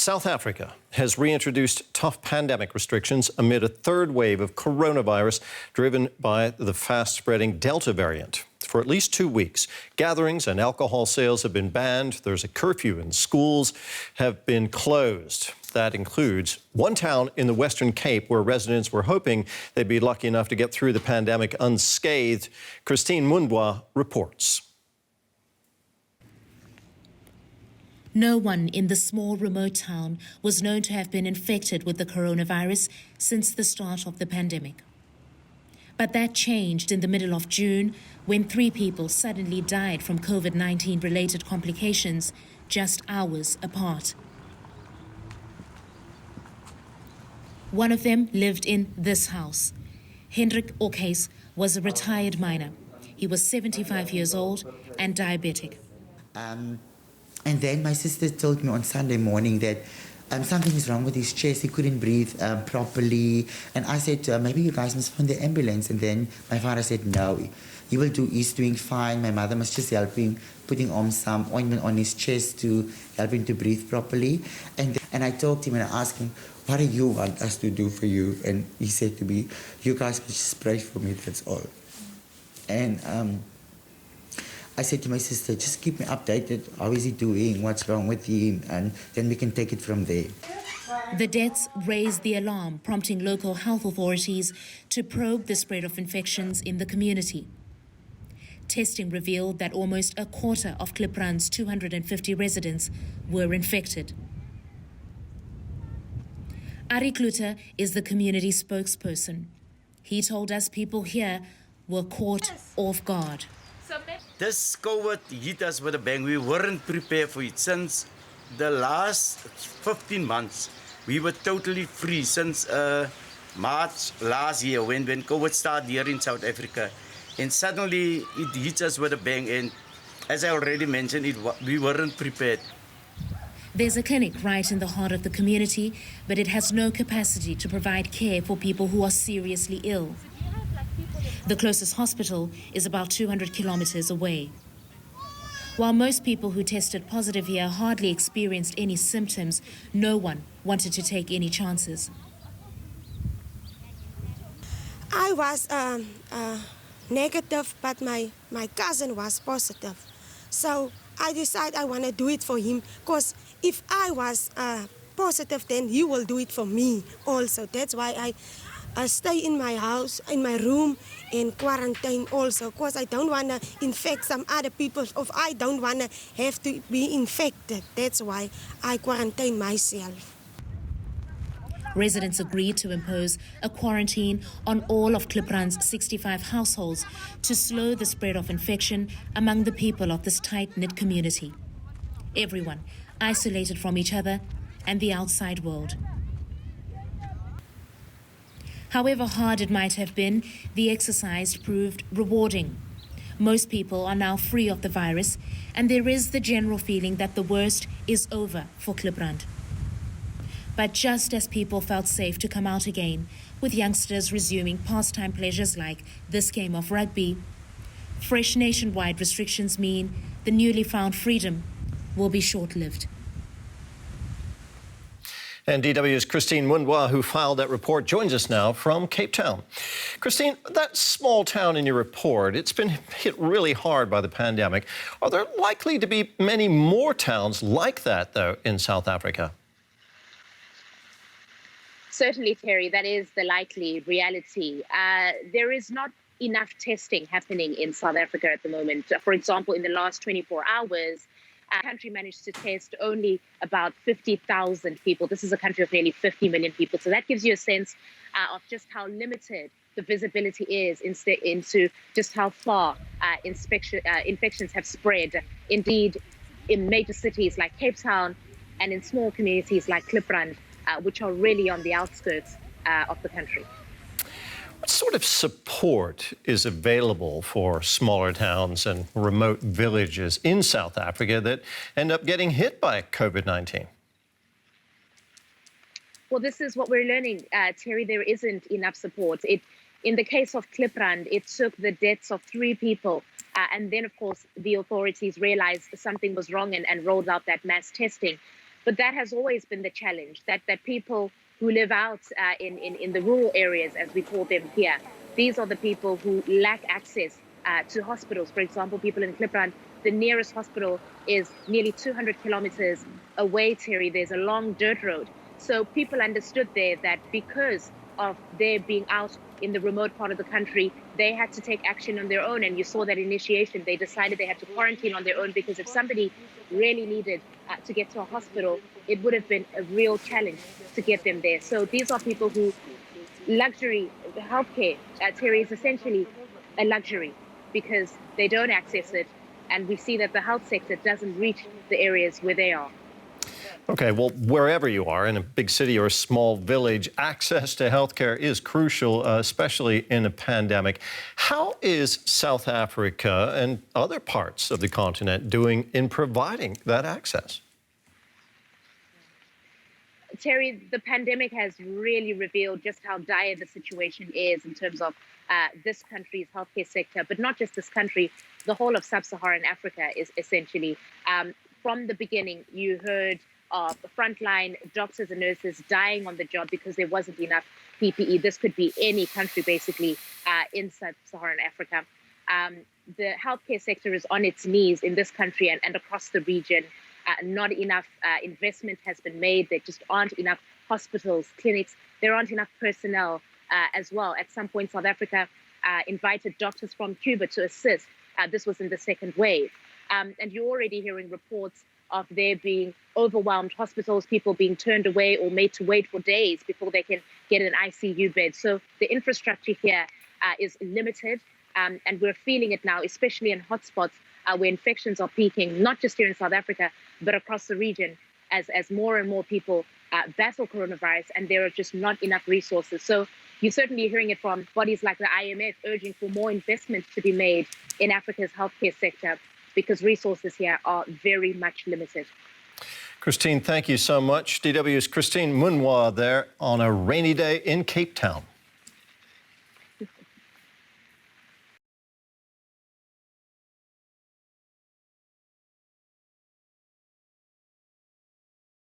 South Africa has reintroduced tough pandemic restrictions amid a third wave of coronavirus driven by the fast-spreading Delta variant. For at least 2 weeks, gatherings and alcohol sales have been banned. There's a curfew and schools have been closed. That includes one town in the Western Cape where residents were hoping they'd be lucky enough to get through the pandemic unscathed. Christine Mundwa reports. No one in the small remote town was known to have been infected with the coronavirus since the start of the pandemic. But that changed in the middle of June when 3 people suddenly died from COVID-19 related complications just hours apart. One of them lived in this house. Ockhuys was a retired miner. He was 75 years old and diabetic. And then my sister told me on Sunday morning that something is wrong with his chest. He couldn't breathe properly. And I said to her, maybe you guys must phone the ambulance. And then my father said, no, he's doing fine. My mother must just help him, putting on some ointment on his chest to help him to breathe properly. And I talked to him and I asked him, what do you want us to do for you? And he said to me, you guys must just pray for me, that's all. And I said to my sister, just keep me updated. How is he doing? What's wrong with him? And then we can take it from there. The deaths raised the alarm, prompting local health authorities to probe the spread of infections in the community. Testing revealed that almost a quarter of Kliprand's 250 residents were infected. Ari Kluter is the community spokesperson. He told us people here were caught off guard. This COVID hit us with a bang. We weren't prepared for it. Since the last 15 months, we were totally free since March last year when COVID started here in South Africa. And suddenly it hits us with a bang. And as I already mentioned, we weren't prepared. There's a clinic right in the heart of the community, but it has no capacity to provide care for people who are seriously ill. The closest hospital is about 200 kilometers away. While most people who tested positive here hardly experienced any symptoms, no one wanted to take any chances. I was negative, but my cousin was positive. So I decided I want to do it for him, because if I was positive, then he will do it for me also. That's why I stay in my house, in my room, and quarantine also, because I don't want to infect some other people, or I don't want to have to be infected. That's why I quarantine myself. Residents agreed to impose a quarantine on all of Kliprand's 65 households to slow the spread of infection among the people of this tight-knit community. Everyone isolated from each other and the outside world. However hard it might have been, the exercise proved rewarding. Most people are now free of the virus, and there is the general feeling that the worst is over for Kliprand. But just as people felt safe to come out again, with youngsters resuming pastime pleasures like this game of rugby, fresh nationwide restrictions mean the newly found freedom will be short-lived. And DW's Christine Mundwa, who filed that report, joins us now from Cape Town. Christine, that small town in your report, it's been hit really hard by the pandemic. Are there likely to be many more towns like that, though, in South Africa? Certainly, Terry, that is the likely reality. There is not enough testing happening in South Africa at the moment. For example, in the last 24 hours, our country managed to test only about 50,000 people. This is a country of nearly 50 million people. So that gives you a sense of just how limited the visibility is into just how far infections have spread. Indeed, in major cities like Cape Town and in small communities like Kliprand, which are really on the outskirts of the country. What sort of support is available for smaller towns and remote villages in South Africa that end up getting hit by COVID-19? Well, this is what we're learning, Terry. There isn't enough support. In the case of Kliprand, it took the deaths of 3 people. And then, of course, the authorities realized something was wrong and rolled out that mass testing. But that has always been the challenge, that people who live out in the rural areas, as we call them here, these are the people who lack access to hospitals. For example, people in Kliprand, the nearest hospital is nearly 200 kilometers away, Terry. There's a long dirt road. So people understood there that because of their being out in the remote part of the country, they had to take action on their own. And you saw that initiation. They decided they had to quarantine on their own, because if somebody really needed to get to a hospital, it would have been a real challenge to get them there. So these are people who luxury healthcare, Terry, is essentially a luxury because they don't access it. And we see that the health sector doesn't reach the areas where they are. Okay, well, wherever you are, in a big city or a small village, access to healthcare is crucial, especially in a pandemic. How is South Africa and other parts of the continent doing in providing that access? Terry, the pandemic has really revealed just how dire the situation is in terms of this country's healthcare sector, but not just this country, the whole of sub-Saharan Africa is essentially. From the beginning, you heard of frontline doctors and nurses dying on the job because there wasn't enough PPE. This could be any country, basically, in sub-Saharan Africa. The healthcare sector is on its knees in this country and across the region. Not enough investment has been made. There just aren't enough hospitals, clinics. There aren't enough personnel as well. At some point, South Africa invited doctors from Cuba to assist. This was in the second wave. And you're already hearing reports of there being overwhelmed hospitals, people being turned away or made to wait for days before they can get an ICU bed. So the infrastructure here is limited, and we're feeling it now, especially in hotspots where infections are peaking, not just here in South Africa, but across the region as more and more people battle coronavirus, and there are just not enough resources. So you're certainly hearing it from bodies like the IMF urging for more investment to be made in Africa's healthcare sector, because resources here are very much limited. Christine, thank you so much. DW's Christine Munwa there on a rainy day in Cape Town.